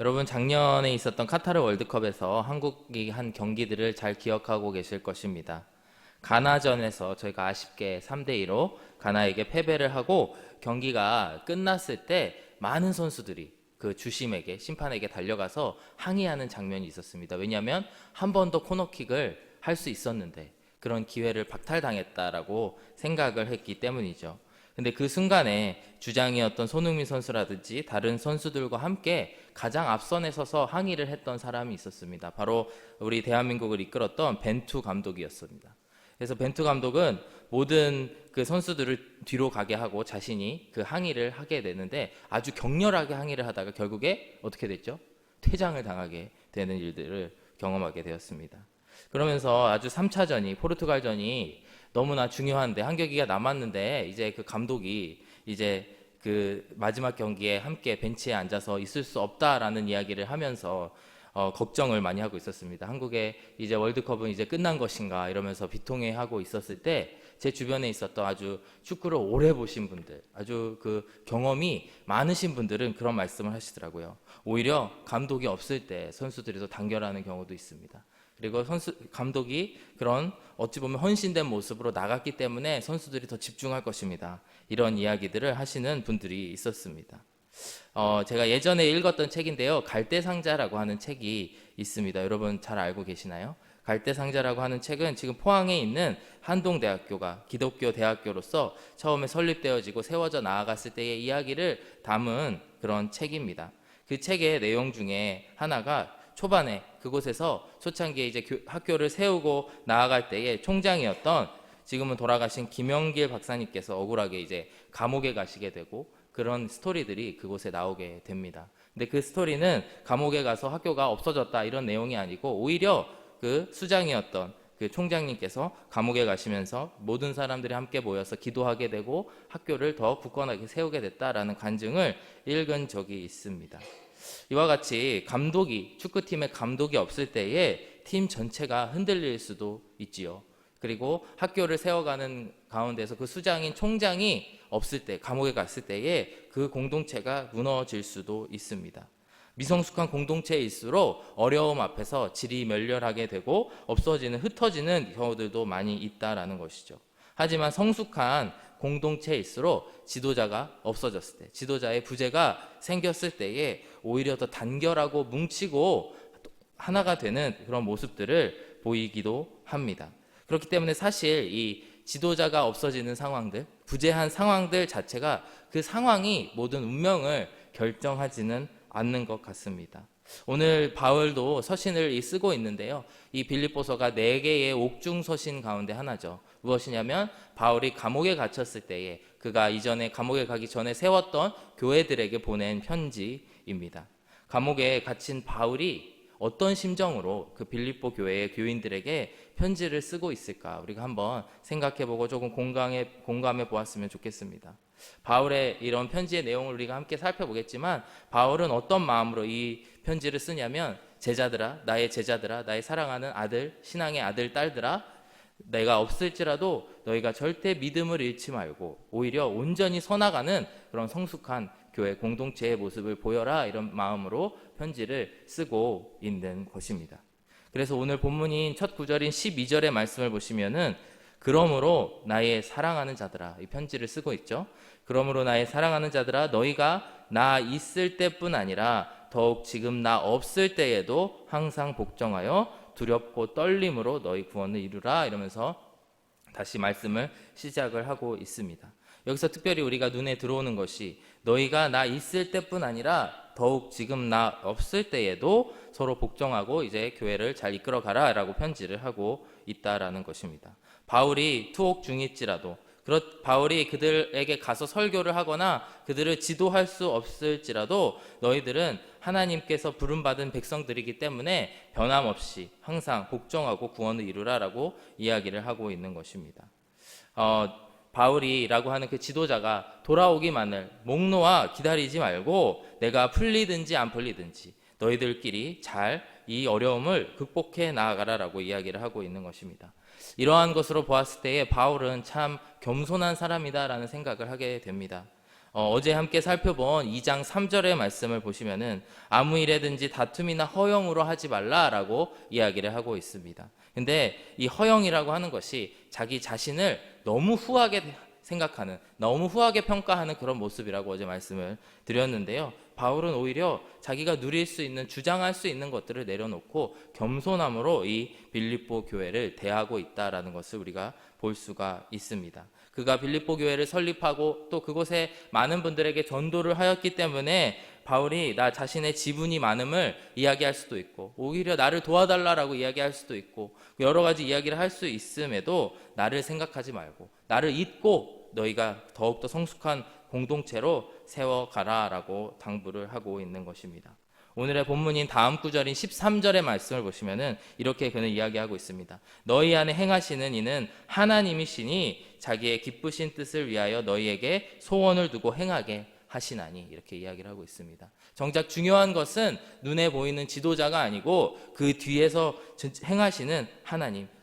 여러분 작년에 있었던 카타르 월드컵에서 한국이 한 경기들을 잘 기억하고 계실 것입니다. 가나전에서 저희가 아쉽게 3대2로 가나에게 패배를 하고 경기가 끝났을 때 많은 선수들이 그 주심에게 심판에게 달려가서 항의하는 장면이 있었습니다. 왜냐하면 한 번 더 코너킥을 할 수 있었는데 그런 기회를 박탈당했다라고 생각을 했기 때문이죠. 근데 그 순간에 주장이었던 손흥민 선수라든지 다른 선수들과 함께 가장 앞선에 서서 항의를 했던 사람이 있었습니다. 바로 우리 대한민국을 이끌었던 벤투 감독이었습니다. 그래서 벤투 감독은 모든 그 선수들을 뒤로 가게 하고 자신이 그 항의를 하게 되는데 아주 격렬하게 항의를 하다가 결국에 어떻게 됐죠? 퇴장을 당하게 되는 일들을 경험하게 되었습니다. 그러면서 아주 3차전이 포르투갈전이 너무나 중요한데 한 경기가 남았는데 이제 그 감독이 이제 그 마지막 경기에 함께 벤치에 앉아서 있을 수 없다라는 이야기를 하면서 걱정을 많이 하고 있었습니다. 한국의 이제 월드컵은 이제 끝난 것인가 이러면서 비통해하고 있었을 때 제 주변에 있었던 아주 축구를 오래 보신 분들, 아주 그 경험이 많으신 분들은 그런 말씀을 하시더라고요. 오히려 감독이 없을 때 선수들이 더 단결하는 경우도 있습니다. 그리고 감독이 그런 어찌 보면 헌신된 모습으로 나갔기 때문에 선수들이 더 집중할 것입니다. 이런 이야기들을 하시는 분들이 있었습니다. 제가 예전에 읽었던 책인데요. 갈대상자라고 하는 책이 있습니다. 여러분 잘 알고 계시나요? 갈대상자라고 하는 책은 지금 포항에 있는 한동대학교가 기독교 대학교로서 처음에 설립되어지고 세워져 나아갔을 때의 이야기를 담은 그런 책입니다. 그 책의 내용 중에 하나가 초반에 그곳에서 초창기에 이제 학교를 세우고 나아갈 때의 총장이었던 지금은 돌아가신 김영길 박사님께서 억울하게 이제 감옥에 가시게 되고 그런 스토리들이 그곳에 나오게 됩니다. 근데 그 스토리는 감옥에 가서 학교가 없어졌다 이런 내용이 아니고 오히려 그 수장이었던 그 총장님께서 감옥에 가시면서 모든 사람들이 함께 모여서 기도하게 되고 학교를 더 굳건하게 세우게 됐다라는 간증을 읽은 적이 있습니다. 이와 같이 축구팀의 감독이 없을 때에 팀 전체가 흔들릴 수도 있지요. 그리고 학교를 세워가는 가운데서 그 수장인 총장이 없을 때, 감옥에 갔을 때에 그 공동체가 무너질 수도 있습니다. 미성숙한 공동체일수록 어려움 앞에서 질이 멸렬하게 되고 흩어지는 경우들도 많이 있다라는 것이죠. 하지만 성숙한 공동체일수록 지도자가 없어졌을 때, 지도자의 부재가 생겼을 때에 오히려 더 단결하고 뭉치고 하나가 되는 그런 모습들을 보이기도 합니다. 그렇기 때문에 사실 이 지도자가 없어지는 상황들, 부재한 상황들 자체가 그 상황이 모든 운명을 결정하지는 않는 것 같습니다. 오늘 바울도 서신을 쓰고 있는데요. 이 빌립보서가 4개의 옥중 서신 가운데 하나죠. 무엇이냐면 바울이 감옥에 갇혔을 때에 그가 이전에 감옥에 가기 전에 세웠던 교회들에게 보낸 편지입니다. 감옥에 갇힌 바울이 어떤 심정으로 그 빌립보 교회의 교인들에게 편지를 쓰고 있을까 우리가 한번 생각해보고 조금 공감해 보았으면 좋겠습니다. 바울의 이런 편지의 내용을 우리가 함께 살펴보겠지만 바울은 어떤 마음으로 이 편지를 쓰냐면 나의 제자들아, 나의 사랑하는 아들, 신앙의 아들, 딸들아, 내가 없을지라도 너희가 절대 믿음을 잃지 말고 오히려 온전히 서나가는 그런 성숙한 교회 공동체의 모습을 보여라 이런 마음으로 편지를 쓰고 있는 것입니다. 그래서 오늘 본문인 첫 구절인 12절의 말씀을 보시면은 그러므로 나의 사랑하는 자들아 이 편지를 쓰고 있죠. 그러므로 나의 사랑하는 자들아 너희가 나 있을 때뿐 아니라 더욱 지금 나 없을 때에도 항상 복종하여 두렵고 떨림으로 너희 구원을 이루라 이러면서 다시 말씀을 시작을 하고 있습니다. 여기서 특별히 우리가 눈에 들어오는 것이 너희가 나 있을 때뿐 아니라 더욱 지금 나 없을 때에도 서로 복종하고 이제 교회를 잘 이끌어 가라라고 편지를 하고 있다라는 것입니다. 바울이 투옥 중일지라도 바울이 그들에게 가서 설교를 하거나 그들을 지도할 수 없을지라도 너희들은 하나님께서 부름받은 백성들이기 때문에 변함없이 항상 복종하고 구원을 이루라라고 이야기를 하고 있는 것입니다. 바울이라고 하는 그 지도자가 돌아오기만을 목 놓아 기다리지 말고 내가 풀리든지 안 풀리든지 너희들끼리 잘 이 어려움을 극복해 나아가라라고 이야기를 하고 있는 것입니다. 이러한 것으로 보았을 때에 바울은 참 겸손한 사람이다라는 생각을 하게 됩니다. 어제 함께 살펴본 2장 3절의 말씀을 보시면은 아무 일에든지 다툼이나 허영으로 하지 말라라고 이야기를 하고 있습니다. 근데 이 허영이라고 하는 것이 자기 자신을 너무 후하게 생각하는, 너무 후하게 평가하는 그런 모습이라고 어제 말씀을 드렸는데요. 바울은 오히려 자기가 누릴 수 있는, 주장할 수 있는 것들을 내려놓고 겸손함으로 이 빌립보 교회를 대하고 있다라는 것을 우리가 볼 수가 있습니다. 그가 빌립보 교회를 설립하고 또 그곳에 많은 분들에게 전도를 하였기 때문에 바울이 나 자신의 지분이 많음을 이야기할 수도 있고, 오히려 나를 도와달라라고 이야기할 수도 있고, 여러 가지 이야기를 할 수 있음에도 나를 생각하지 말고 나를 잊고 너희가 더욱더 성숙한 공동체로 세워가라라고 당부를 하고 있는 것입니다. 오늘의 본문인 다음 구절인 13절의 말씀을 보시면은 이렇게 그는 이야기하고 있습니다. 너희 안에 행하시는 이는 하나님이시니 자기의 기쁘신 뜻을 위하여 너희에게 소원을 두고 행하게 하시나니, 이렇게 이야기를 하고 있습니다. 정작 중요한 것은 눈에 보이는 지도자가 아니고 그 뒤에서 행하시는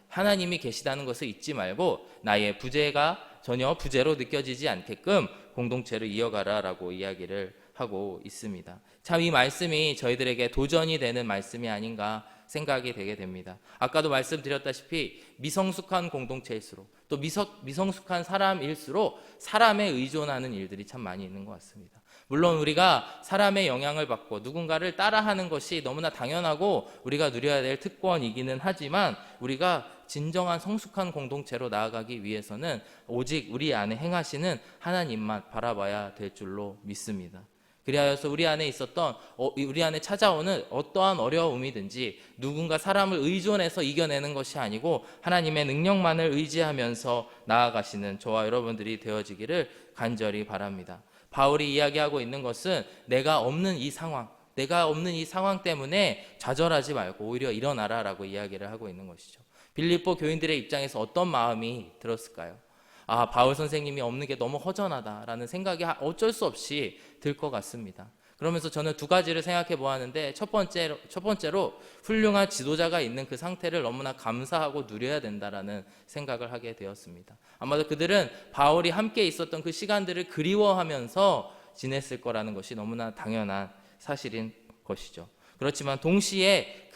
하나님이 계시다는 것을 잊지 말고 나의 부재가 전혀 부재로 느껴지지 않게끔 공동체를 이어가라라고 이야기를 하고 있습니다. 참 이 말씀이 저희들에게 도전이 되는 말씀이 아닌가 생각이 되게 됩니다. 아까도 말씀드렸다시피 미성숙한 공동체일수록 또 미성숙한 사람일수록 사람에 의존하는 일들이 참 많이 있는 것 같습니다. 물론 우리가 사람의 영향을 받고 누군가를 따라하는 것이 너무나 당연하고 우리가 누려야 될 특권이기는 하지만 우리가 진정한 성숙한 공동체로 나아가기 위해서는 오직 우리 안에 행하시는 하나님만 바라봐야 될 줄로 믿습니다. 그리하여서 우리 안에 찾아오는 어떠한 어려움이든지 누군가 사람을 의존해서 이겨내는 것이 아니고 하나님의 능력만을 의지하면서 나아가시는 저와 여러분들이 되어지기를 간절히 바랍니다. 바울이 이야기하고 있는 것은 내가 없는 이 상황 때문에 좌절하지 말고 오히려 일어나라라고 이야기를 하고 있는 것이죠. 빌립보 교인들의 입장에서 어떤 마음이 들었을까요? 바울 선생님이 없는 게 너무 허전하다라는 생각이 어쩔 수 없이 들 것 같습니다. 그러면서 저는 두 가지를 생각해 보았는데 첫 번째로 훌륭한 지도자가 있는 그 상태를 너무나 감사하고 누려야 된다라는 생각을 하게 되었습니다. 아마도 그들은 바울이 함께 있었던 그 시간들을 그리워하면서 지냈을 거라는 것이 너무나 당연한 사실인 것이죠. 그렇지만 동시에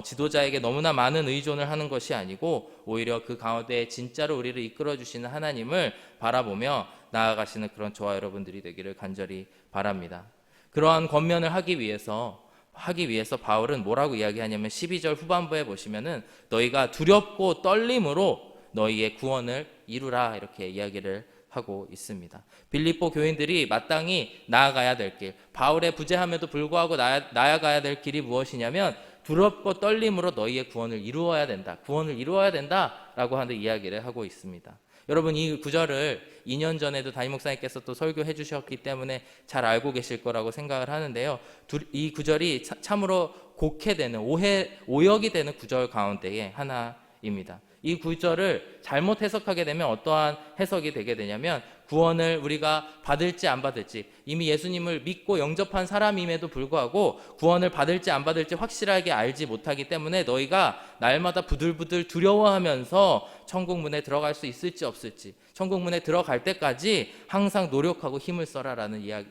지도자에게 너무나 많은 의존을 하는 것이 아니고 오히려 그 가운데 진짜로 우리를 이끌어 주시는 하나님을 바라보며 나아가시는 그런 저와 여러분들이 되기를 간절히 바랍니다. 그러한 권면을 하기 위해서 바울은 뭐라고 이야기하냐면 12절 후반부에 보시면은 너희가 두렵고 떨림으로 너희의 구원을 이루라, 이렇게 이야기를 하고 있습니다. 빌립보 교인들이 마땅히 나아가야 될 길, 바울의 부재함에도 불구하고 나아가야 될 길이 무엇이냐면 두렵고 떨림으로 너희의 구원을 이루어야 된다라고 하는 이야기를 하고 있습니다. 여러분, 이 구절을 2년 전에도 담임 목사님께서 또 설교해 주셨기 때문에 잘 알고 계실 거라고 생각을 하는데요. 이 구절이 참으로 곡해되는, 오역이 되는 구절 가운데의 하나입니다. 이 구절을 잘못 해석하게 되면 어떠한 해석이 되게 되냐면 구원을 우리가 받을지 안 받을지, 이미 예수님을 믿고 영접한 사람임에도 불구하고 구원을 받을지 안 받을지 확실하게 알지 못하기 때문에 너희가 날마다 부들부들 두려워하면서 천국 문에 들어갈 수 있을지 없을지, 천국 문에 들어갈 때까지 항상 노력하고 힘을 써라라는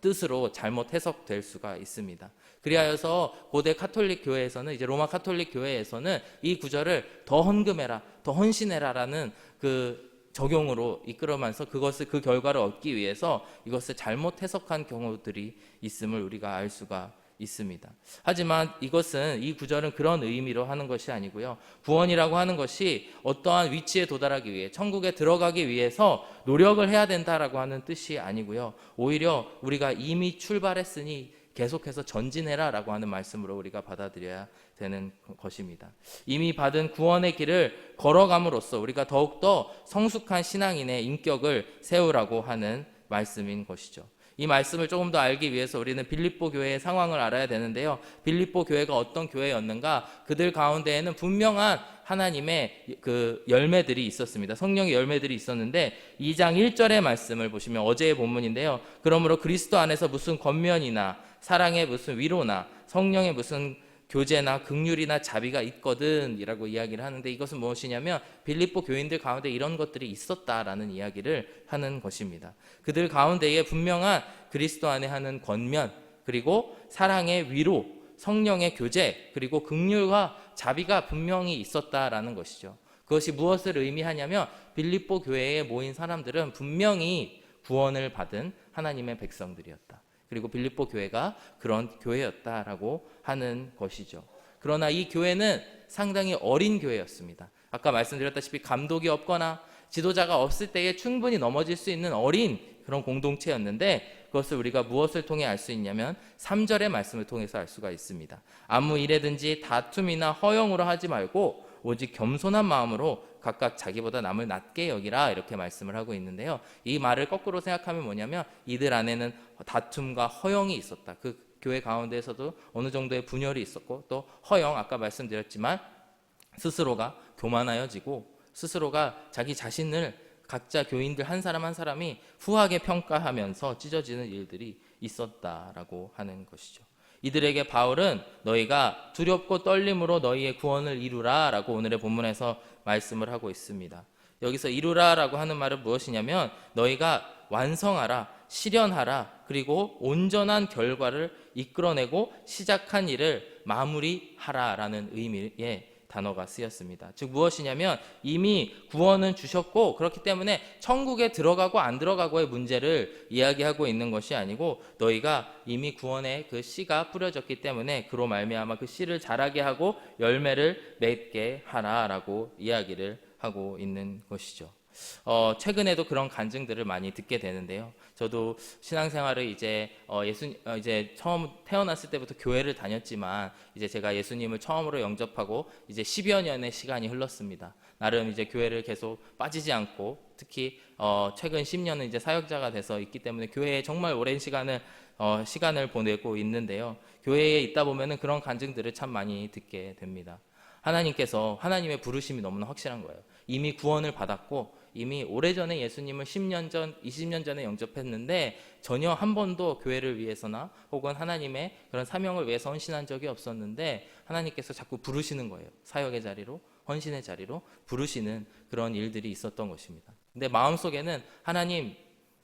뜻으로 잘못 해석될 수가 있습니다. 그리하여서 고대 카톨릭 교회에서는, 이제 로마 카톨릭 교회에서는 이 구절을 더 헌금해라, 더 헌신해라라는 그 적용으로 이끌어면서 그 결과를 얻기 위해서 이것을 잘못 해석한 경우들이 있음을 우리가 알 수가 있습니다. 하지만 이 구절은 그런 의미로 하는 것이 아니고요. 구원이라고 하는 것이 어떠한 위치에 도달하기 위해, 천국에 들어가기 위해서 노력을 해야 된다라고 하는 뜻이 아니고요. 오히려 우리가 이미 출발했으니 계속해서 전진해라 라고 하는 말씀으로 우리가 받아들여야 되는 것입니다. 이미 받은 구원의 길을 걸어감으로써 우리가 더욱더 성숙한 신앙인의 인격을 세우라고 하는 말씀인 것이죠. 이 말씀을 조금 더 알기 위해서 우리는 빌립보 교회의 상황을 알아야 되는데요. 빌립보 교회가 어떤 교회였는가? 그들 가운데에는 분명한 하나님의 그 열매들이 있었습니다. 성령의 열매들이 있었는데 2장 1절의 말씀을 보시면 어제의 본문인데요. 그러므로 그리스도 안에서 무슨 권면이나 사랑의 무슨 위로나 성령의 무슨 교제나 긍휼이나 자비가 있거든 이라고 이야기를 하는데, 이것은 무엇이냐면 빌립보 교인들 가운데 이런 것들이 있었다라는 이야기를 하는 것입니다. 그들 가운데에 분명한 그리스도 안에 하는 권면, 그리고 사랑의 위로, 성령의 교제, 그리고 긍휼과 자비가 분명히 있었다라는 것이죠. 그것이 무엇을 의미하냐면 빌립보 교회에 모인 사람들은 분명히 구원을 받은 하나님의 백성들이었다. 그리고 빌립보 교회가 그런 교회였다라고 하는 것이죠. 그러나 이 교회는 상당히 어린 교회였습니다. 아까 말씀드렸다시피 감독이 없거나 지도자가 없을 때에 충분히 넘어질 수 있는 어린 그런 공동체였는데, 그것을 우리가 무엇을 통해 알 수 있냐면 3절의 말씀을 통해서 알 수가 있습니다. 아무 일에든지 다툼이나 허영으로 하지 말고 오직 겸손한 마음으로 각각 자기보다 남을 낮게 여기라, 이렇게 말씀을 하고 있는데요. 이 말을 거꾸로 생각하면 뭐냐면 이들 안에는 다툼과 허영이 있었다. 그 교회 가운데에서도 어느 정도의 분열이 있었고, 또 허영, 아까 말씀드렸지만 스스로가 교만하여지고 스스로가 자기 자신을 각자 교인들 한 사람 한 사람이 후하게 평가하면서 찢어지는 일들이 있었다라고 하는 것이죠. 이들에게 바울은 너희가 두렵고 떨림으로 너희의 구원을 이루라 라고 오늘의 본문에서 말씀을 하고 있습니다. 여기서 이루라 라고 하는 말은 무엇이냐면 너희가 완성하라, 실현하라, 그리고 온전한 결과를 이끌어내고 시작한 일을 마무리하라 라는 의미의 단어가 쓰였습니다. 즉 무엇이냐면 이미 구원은 주셨고, 그렇기 때문에 천국에 들어가고 안 들어가고의 문제를 이야기하고 있는 것이 아니고, 너희가 이미 구원의 그 씨가 뿌려졌기 때문에 그로 말미암아 그 씨를 자라게 하고 열매를 맺게 하라라고 이야기를 하고 있는 것이죠. 최근에도 그런 간증들을 많이 듣게 되는데요. 저도 신앙생활을 이제 처음 태어났을 때부터 교회를 다녔지만, 이제 제가 예수님을 처음으로 영접하고 이제 10여 년의 시간이 흘렀습니다. 나름 이제 교회를 계속 빠지지 않고, 특히 최근 10년은 이제 사역자가 돼서 있기 때문에 교회에 정말 오랜 시간을 보내고 있는데요. 교회에 있다 보면은 그런 간증들을 참 많이 듣게 됩니다. 하나님께서, 하나님의 부르심이 너무나 확실한 거예요. 이미 구원을 받았고 이미 오래전에 예수님을 10년 전, 20년 전에 영접했는데 전혀 한 번도 교회를 위해서나 혹은 하나님의 그런 사명을 위해서 헌신한 적이 없었는데 하나님께서 자꾸 부르시는 거예요. 사역의 자리로, 헌신의 자리로 부르시는 그런 일들이 있었던 것입니다. 근데 마음속에는 하나님,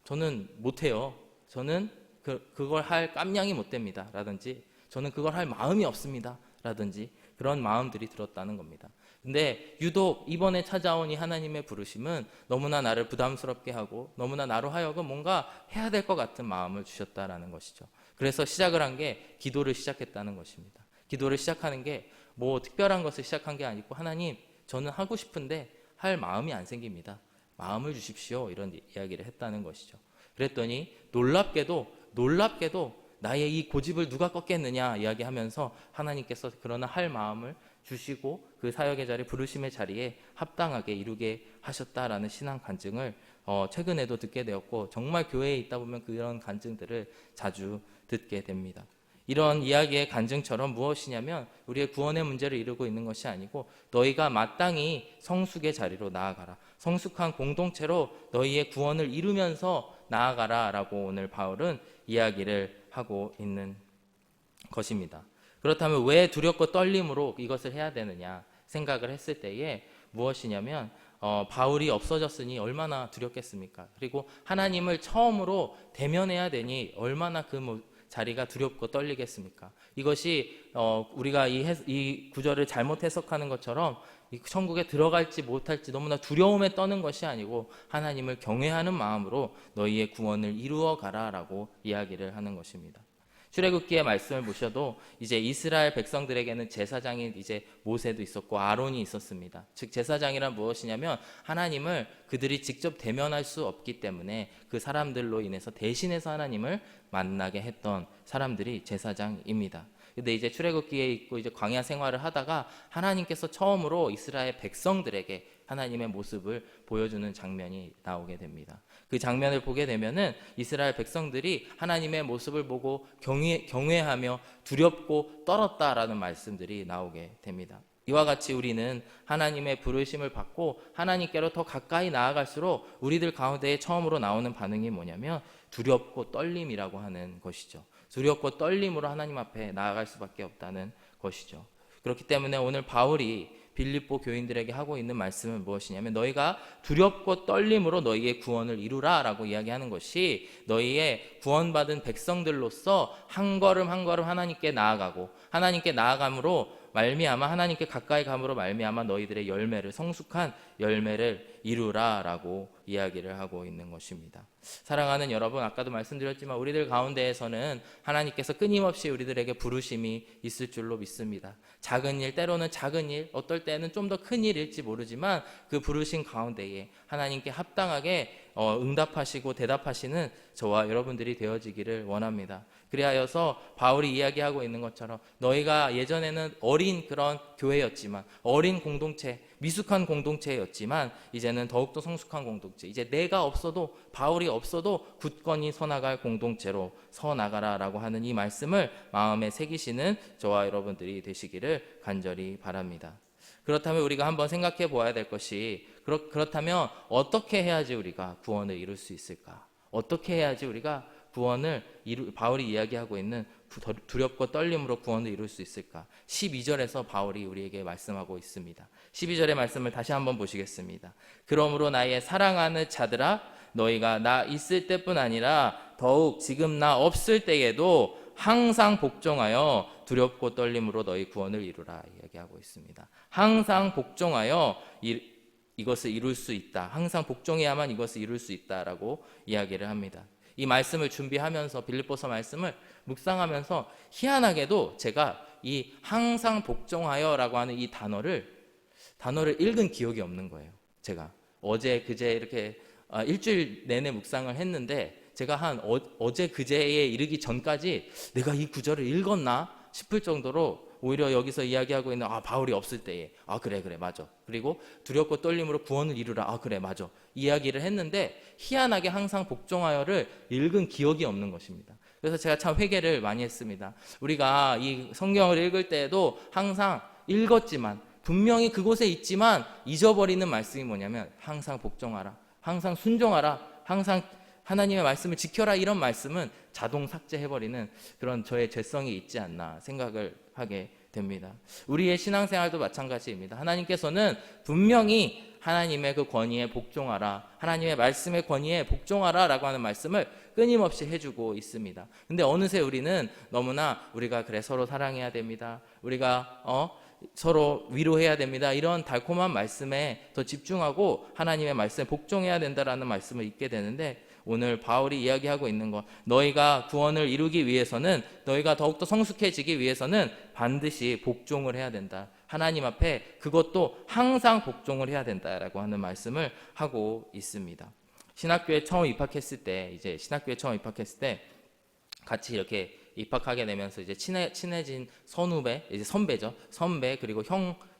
저는 못해요. 저는 그걸 할 깜냥이 못 됩니다. 라든지 저는 그걸 할 마음이 없습니다. 라든지 그런 마음들이 들었다는 겁니다. 근데 유독 이번에 찾아온 이 하나님의 부르심은 너무나 나를 부담스럽게 하고 너무나 나로 하여금 뭔가 해야 될 것 같은 마음을 주셨다라는 것이죠. 그래서 시작을 한 게 기도를 시작했다는 것입니다. 기도를 시작하는 게 뭐 특별한 것을 시작한 게 아니고, 하나님, 저는 하고 싶은데 할 마음이 안 생깁니다. 마음을 주십시오. 이런 이야기를 했다는 것이죠. 그랬더니 놀랍게도 나의 이 고집을 누가 꺾겠느냐 이야기하면서 하나님께서 그러나 할 마음을 주시고 그 사역의 자리, 부르심의 자리에 합당하게 이루게 하셨다라는 신앙 간증을 최근에도 듣게 되었고, 정말 교회에 있다 보면 그런 간증들을 자주 듣게 됩니다. 이런 이야기의 간증처럼 무엇이냐면 우리의 구원의 문제를 이루고 있는 것이 아니고 너희가 마땅히 성숙의 자리로 나아가라, 성숙한 공동체로 너희의 구원을 이루면서 나아가라 라고 오늘 바울은 이야기를 하고 있는 것입니다. 그렇다면 왜 두렵고 떨림으로 이것을 해야 되느냐 생각을 했을 때에 무엇이냐면 바울이 없어졌으니 얼마나 두렵겠습니까? 그리고 하나님을 처음으로 대면해야 되니 얼마나 그 자리가 두렵고 떨리겠습니까? 이것이 우리가 이 구절을 잘못 해석하는 것처럼 이 천국에 들어갈지 못할지 너무나 두려움에 떠는 것이 아니고 하나님을 경외하는 마음으로 너희의 구원을 이루어 가라라고 이야기를 하는 것입니다. 출애굽기의 말씀을 보셔도 이제 이스라엘 백성들에게는 제사장인 이제 모세도 있었고 아론이 있었습니다. 즉 제사장이란 무엇이냐면 하나님을 그들이 직접 대면할 수 없기 때문에 그 사람들로 인해서 대신해서 하나님을 만나게 했던 사람들이 제사장입니다. 근데 이제 출애굽기에 있고 이제 광야 생활을 하다가 하나님께서 처음으로 이스라엘 백성들에게 하나님의 모습을 보여주는 장면이 나오게 됩니다. 그 장면을 보게 되면은 이스라엘 백성들이 하나님의 모습을 보고 경외하며 두렵고 떨었다라는 말씀들이 나오게 됩니다. 이와 같이 우리는 하나님의 부르심을 받고 하나님께로 더 가까이 나아갈수록 우리들 가운데에 처음으로 나오는 반응이 뭐냐면 두렵고 떨림이라고 하는 것이죠. 두렵고 떨림으로 하나님 앞에 나아갈 수밖에 없다는 것이죠. 그렇기 때문에 오늘 바울이 빌립보 교인들에게 하고 있는 말씀은 무엇이냐면 너희가 두렵고 떨림으로 너희의 구원을 이루라 라고 이야기하는 것이 너희의 구원받은 백성들로서 한 걸음 한 걸음 하나님께 나아가고 하나님께 나아감으로 말미암아 하나님께 가까이 감으로 말미암아 너희들의 열매를 성숙한 열매를 이루라 라고 이야기를 하고 있는 것입니다. 사랑하는 여러분, 아까도 말씀드렸지만 우리들 가운데에서는 하나님께서 끊임없이 우리들에게 부르심이 있을 줄로 믿습니다. 작은 일, 때로는 작은 일, 어떨 때는 좀 더 큰 일일지 모르지만 그 부르심 가운데에 하나님께 합당하게 응답하시고 대답하시는 저와 여러분들이 되어지기를 원합니다. 그리하여서 바울이 이야기하고 있는 것처럼 너희가 예전에는 어린 그런 교회였지만 어린 공동체, 미숙한 공동체였지만 이제는 더욱더 성숙한 공동체, 이제 내가 없어도 바울이 없어도 굳건히 서나갈 공동체로 서나가라라고 하는 이 말씀을 마음에 새기시는 저와 여러분들이 되시기를 간절히 바랍니다. 그렇다면 우리가 한번 생각해 보아야 될 것이 그렇다면 어떻게 해야지 우리가 구원을 이룰 수 있을까? 어떻게 해야지 우리가 구원을 바울이 이야기하고 있는 두렵고 떨림으로 구원을 이룰 수 있을까? 12절에서 바울이 우리에게 말씀하고 있습니다. 12절의 말씀을 다시 한번 보시겠습니다. 그러므로 나의 사랑하는 자들아 너희가 나 있을 때뿐 아니라 더욱 지금 나 없을 때에도 항상 복종하여 두렵고 떨림으로 너희 구원을 이루라 이야기하고 있습니다. 항상 복종하여 이것을 이룰 수 있다. 항상 복종해야만 이것을 이룰 수 있다라고 이야기를 합니다. 이 말씀을 준비하면서 빌립보서 말씀을 묵상하면서 희한하게도 제가 이 항상 복종하여라고 하는 이 단어를 읽은 기억이 없는 거예요. 제가 어제 그제 이렇게 일주일 내내 묵상을 했는데 제가 한 어제 그제에 이르기 전까지 내가 이 구절을 읽었나 싶을 정도로 오히려 여기서 이야기하고 있는 바울이 없을 때에 그래 맞아. 그리고 두렵고 떨림으로 구원을 이루라. 그래 맞아. 이야기를 했는데 희한하게 항상 복종하여를 읽은 기억이 없는 것입니다. 그래서 제가 참 회개를 많이 했습니다. 우리가 이 성경을 읽을 때에도 항상 읽었지만 분명히 그곳에 있지만 잊어버리는 말씀이 뭐냐면 항상 복종하라. 항상 순종하라. 항상 하나님의 말씀을 지켜라. 이런 말씀은 자동 삭제해버리는 그런 저의 죄성이 있지 않나 생각을 하게 됩니다. 우리의 신앙생활도 마찬가지입니다. 하나님께서는 분명히 하나님의 그 권위에 복종하라, 하나님의 말씀의 권위에 복종하라 라고 하는 말씀을 끊임없이 해주고 있습니다. 근데 어느새 우리는 너무나 우리가 그래 서로 사랑해야 됩니다, 우리가 서로 위로해야 됩니다, 이런 달콤한 말씀에 더 집중하고 하나님의 말씀에 복종해야 된다라는 말씀을 읽게 되는데, 오늘 바울이 이야기하고 있는 것, 너희가 구원을 이루기 위해서는, 너희가 더욱더 성숙해지기 위해서는 반드시 복종을 해야 된다. 하나님 앞에 그것도 항상 복종을 해야 된다라고 하는 말씀을 하고 있습니다. 신학교에 처음 입학했을 때 같이 이렇게 입학하게 되면서 이제 친해진 선후배, 이제 선배죠. 선배, 그리고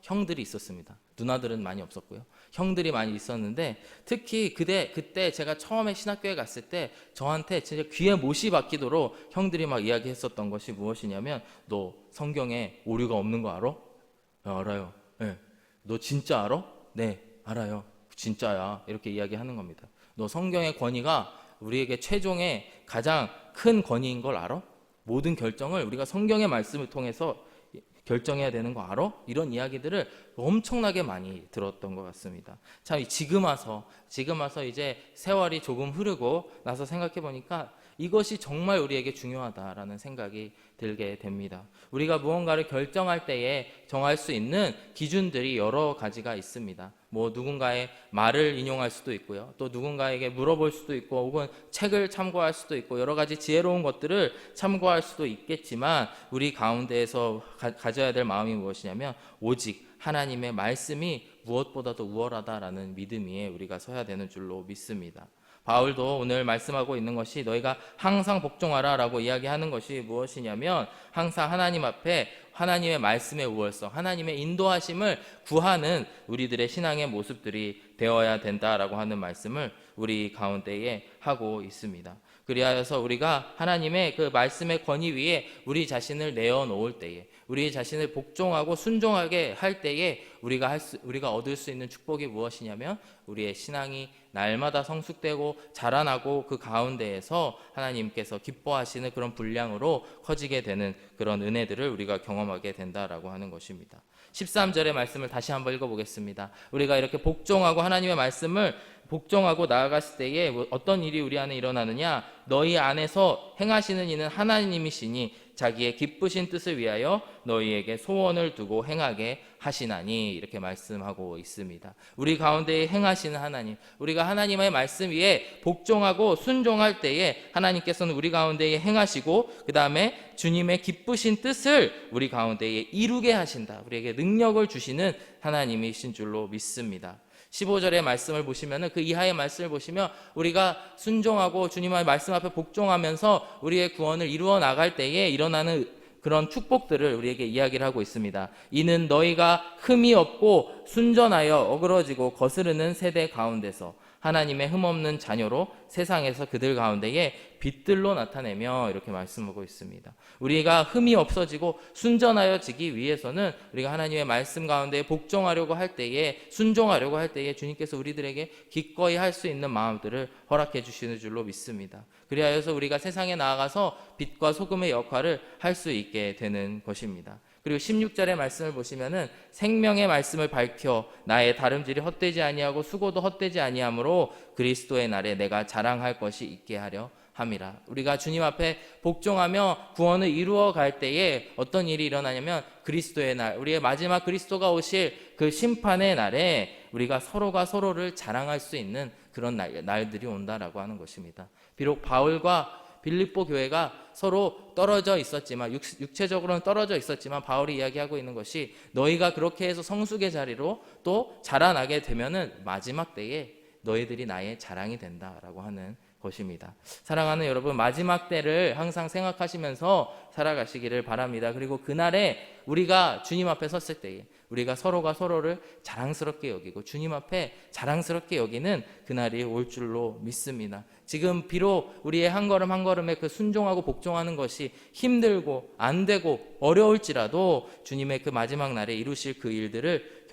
형들이 있었습니다. 누나들은 많이 없었고요. 형들이 많이 있었는데, 특히 그때 제가 처음에 신학교에 갔을 때 저한테 진짜 귀에 못이 박히도록 형들이 막 이야기했었던 것이 무엇이냐면, 너 성경에 오류가 없는 거 알아? 알아요. 네. 너 진짜 알아? 네, 알아요. 진짜야. 이렇게 이야기하는 겁니다. 너 성경의 권위가 우리에게 최종의 가장 큰 권위인 걸 알아? 모든 결정을 우리가 성경의 말씀을 통해서 결정해야 되는 거 알아? 이런 이야기들을 엄청나게 많이 들었던 것 같습니다. 참 지금 와서 이제 세월이 조금 흐르고 나서 생각해 보니까 이것이 정말 우리에게 중요하다라는 생각이 들게 됩니다. 우리가 무언가를 결정할 때에 정할 수 있는 기준들이 여러 가지가 있습니다. 누군가의 말을 인용할 수도 있고요. 또 누군가에게 물어볼 수도 있고, 혹은 책을 참고할 수도 있고, 여러 가지 지혜로운 것들을 참고할 수도 있겠지만, 우리 가운데에서 가져야 될 마음이 무엇이냐면, 오직 하나님의 말씀이 무엇보다도 우월하다라는 믿음 위에 우리가 서야 되는 줄로 믿습니다. 바울도 오늘 말씀하고 있는 것이 너희가 항상 복종하라 라고 이야기하는 것이 무엇이냐면, 항상 하나님 앞에 하나님의 말씀의 우월성, 하나님의 인도하심을 구하는 우리들의 신앙의 모습들이 되어야 된다라고 하는 말씀을 우리 가운데에 하고 있습니다. 그리하여서 우리가 하나님의 그 말씀의 권위 위에 우리 자신을 내어놓을 때에, 우리 자신을 복종하고 순종하게 할 때에 우리가 얻을 수 있는 축복이 무엇이냐면, 우리의 신앙이 날마다 성숙되고 자라나고 그 가운데에서 하나님께서 기뻐하시는 그런 분량으로 커지게 되는 그런 은혜들을 우리가 경험하게 된다라고 하는 것입니다. 13절의 말씀을 다시 한번 읽어보겠습니다. 우리가 이렇게 복종하고 하나님의 말씀을 복종하고 나아갔을 때에 어떤 일이 우리 안에 일어나느냐? 너희 안에서 행하시는 이는 하나님이시니 자기의 기쁘신 뜻을 위하여 너희에게 소원을 두고 행하게 하시나니, 이렇게 말씀하고 있습니다. 우리 가운데 행하시는 하나님, 우리가 하나님의 말씀 위에 복종하고 순종할 때에 하나님께서는 우리 가운데에 행하시고, 그 다음에 주님의 기쁘신 뜻을 우리 가운데에 이루게 하신다, 우리에게 능력을 주시는 하나님이신 줄로 믿습니다. 15절의 말씀을 보시면, 그 이하의 말씀을 보시면 우리가 순종하고 주님의 말씀 앞에 복종하면서 우리의 구원을 이루어 나갈 때에 일어나는 그런 축복들을 우리에게 이야기를 하고 있습니다. 이는 너희가 흠이 없고 순전하여 어그러지고 거스르는 세대 가운데서 하나님의 흠없는 자녀로 세상에서 그들 가운데에 빛들로 나타내며, 이렇게 말씀하고 있습니다. 우리가 흠이 없어지고 순전하여지기 위해서는 우리가 하나님의 말씀 가운데 복종하려고 할 때에, 순종하려고 할 때에 주님께서 우리들에게 기꺼이 할 수 있는 마음들을 허락해 주시는 줄로 믿습니다. 그리하여서 우리가 세상에 나아가서 빛과 소금의 역할을 할 수 있게 되는 것입니다. 그리고 16절의 말씀을 보시면은 생명의 말씀을 밝혀 나의 다름질이 헛되지 아니하고 수고도 헛되지 아니하므로 그리스도의 날에 내가 자랑할 것이 있게 하려 함이라. 우리가 주님 앞에 복종하며 구원을 이루어 갈 때에 어떤 일이 일어나냐면, 그리스도의 날, 우리의 마지막 그리스도가 오실 그 심판의 날에 우리가 서로가 서로를 자랑할 수 있는 그런 날들이 온다라고 하는 것입니다. 비록 바울과 빌립보 교회가 서로 떨어져 있었지만, 육체적으로는 떨어져 있었지만, 바울이 이야기하고 있는 것이, 너희가 그렇게 해서 성숙의 자리로 또 자라나게 되면은 마지막 때에 너희들이 나의 자랑이 된다라고 하는 것입니다. 사랑하는 여러분, 마지막 때를 항상 생각하시면서 살아가시기를 바랍니다. 그리고 그날에 우리가 주님 앞에 섰을 때에 우리가 서로가 서로를 자랑스럽게 여기고 주님 앞에 자랑스럽게 여기는 그날이 올 줄로 믿습니다. 지금 비록 우리의 한 걸음 한 걸음에 그 순종하고 복종하는 것이 힘들고 안 되고 어려울지라도 주님의 그 마지막 날에 이루실 그 일들을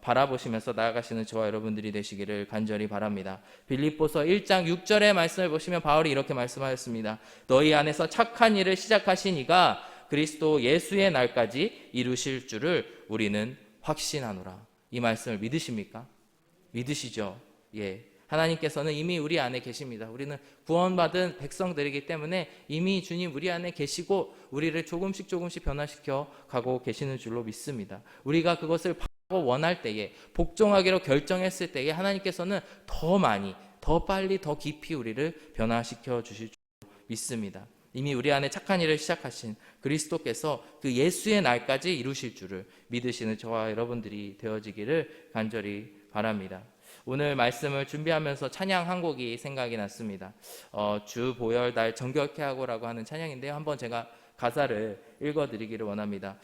바라보시면서 나아가시는 저와 여러분들이 되시기를 간절히 바랍니다. 빌립보서 1장 6절의 말씀을 보시면 바울이 이렇게 말씀하였습니다. 너희 안에서 착한 일을 시작하신 이가 그리스도 예수의 날까지 이루실 줄을 우리는 확신하노라. 이 말씀을 믿으십니까? 믿으시죠? 예. 하나님께서는 이미 우리 안에 계십니다. 우리는 구원받은 백성들이기 때문에 이미 주님 우리 안에 계시고 우리를 조금씩 변화시켜 가고 계시는 줄로 믿습니다. 우리가 그것을 원할 때에, 복종하기로 결정했을 때에 하나님께서는 더 많이, 더 빨리, 더 깊이 우리를 변화시켜 주실 줄로 믿습니다. 이미 우리 안에 착한 일을 시작하신 그리스도께서 그 예수의 날까지 이루실 줄을 믿으시는 저와 여러분들이 되어지기를 간절히 바랍니다. 오늘 말씀을 준비하면서 찬양 한 곡이 생각이 났습니다. 주 보혈 날 정결케 하고라고 하는 찬양인데요. 한번 제가 가사를 읽어드리기를 원합니다.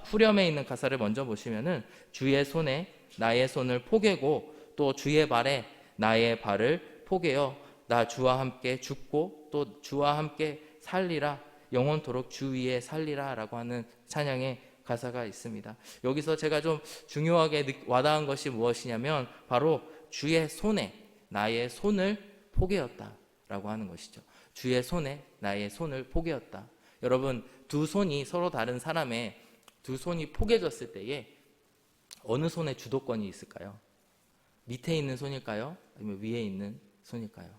후렴에 있는 가사를 먼저 보시면은, 주의 손에 나의 손을 포개고 또 주의 발에 나의 발을 포개어 나 주와 함께 죽고 또 주와 함께 살리라, 영원토록 주 위에 살리라 라고 하는 찬양의 가사가 있습니다. 여기서 제가 좀 중요하게 와닿은 것이 무엇이냐면, 바로 주의 손에 나의 손을 포개었다 라고 하는 것이죠. 주의 손에 나의 손을 포개었다. 여러분, 두 손이 서로 다른 사람의 두 손이 포개졌을 때에 어느 손에 주도권이 있을까요? 밑에 있는 손일까요? 아니면 위에 있는 손일까요?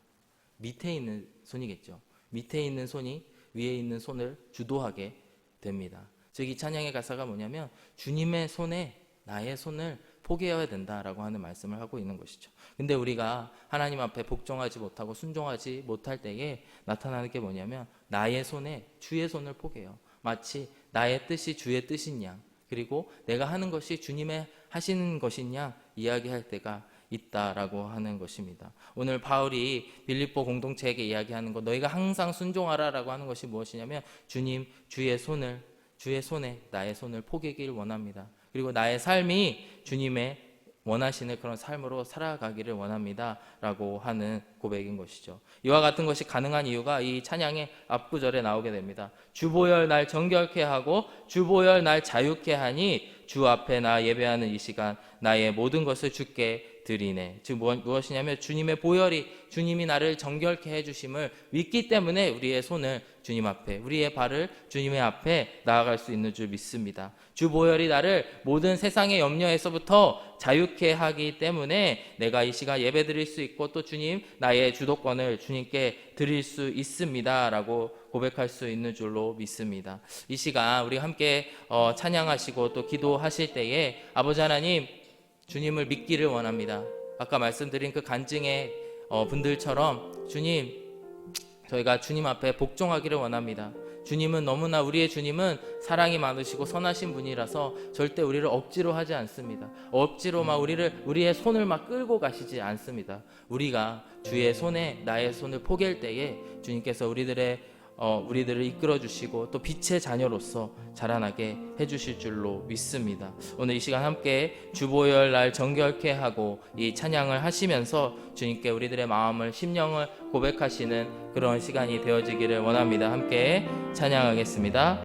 밑에 있는 손이겠죠. 밑에 있는 손이 위에 있는 손을 주도하게 됩니다. 즉 이 찬양의 가사가 뭐냐면, 주님의 손에 나의 손을 포기해야 된다라고 하는 말씀을 하고 있는 것이죠. 근데 우리가 하나님 앞에 복종하지 못하고 순종하지 못할 때에 나타나는 게 뭐냐면, 나의 손에 주의 손을 포개요. 마치 나의 뜻이 주의 뜻인 양, 그리고 내가 하는 것이 주님의 하시는 것인 양 이야기할 때가 있다라고 하는 것입니다. 오늘 바울이 빌립보 공동체에게 이야기하는 것, 너희가 항상 순종하라라고 하는 것이 무엇이냐면, 주님 주의 손에 나의 손을 포개길 원합니다. 그리고 나의 삶이 주님의 원하시는 그런 삶으로 살아가기를 원합니다 라고 하는 고백인 것이죠. 이와 같은 것이 가능한 이유가 이 찬양의 앞구절에 나오게 됩니다. 주보혈 날 정결케 하고 주보혈 날 자유케 하니 주 앞에 나 예배하는 이 시간 나의 모든 것을 주께 드리네. 즉 무엇이냐면 주님의 보혈이, 주님이 나를 정결케 해주심을 믿기 때문에 우리의 손을 주님 앞에, 우리의 발을 주님의 앞에 나아갈 수 있는 줄 믿습니다. 주 보혈이 나를 모든 세상의 염려에서부터 자유케 하기 때문에 내가 이 시간 예배 드릴 수 있고, 또 주님, 나의 주도권을 주님께 드릴 수 있습니다 라고 고백할 수 있는 줄로 믿습니다. 이 시간 우리 함께 찬양하시고 또 기도하실 때에 아버지 하나님, 주님을 믿기를 원합니다. 아까 말씀드린 그 간증의 분들처럼 주님, 저희가 주님 앞에 복종하기를 원합니다. 주님은 너무나, 우리의 주님은 사랑이 많으시고 선하신 분이라서 절대 우리를 억지로 하지 않습니다. 억지로 막 우리의 손을 막 끌고 가시지 않습니다. 우리가 주의 손에 나의 손을 포갤 때에 주님께서 우리들을 이끌어 주시고 또 빛의 자녀로서 자라나게 해주실 줄로 믿습니다. 오늘 이 시간 함께 주보혈 날 정결케 하고 이 찬양을 하시면서 주님께 우리들의 마음을, 심령을 고백하시는 그런 시간이 되어지기를 원합니다. 함께 찬양하겠습니다.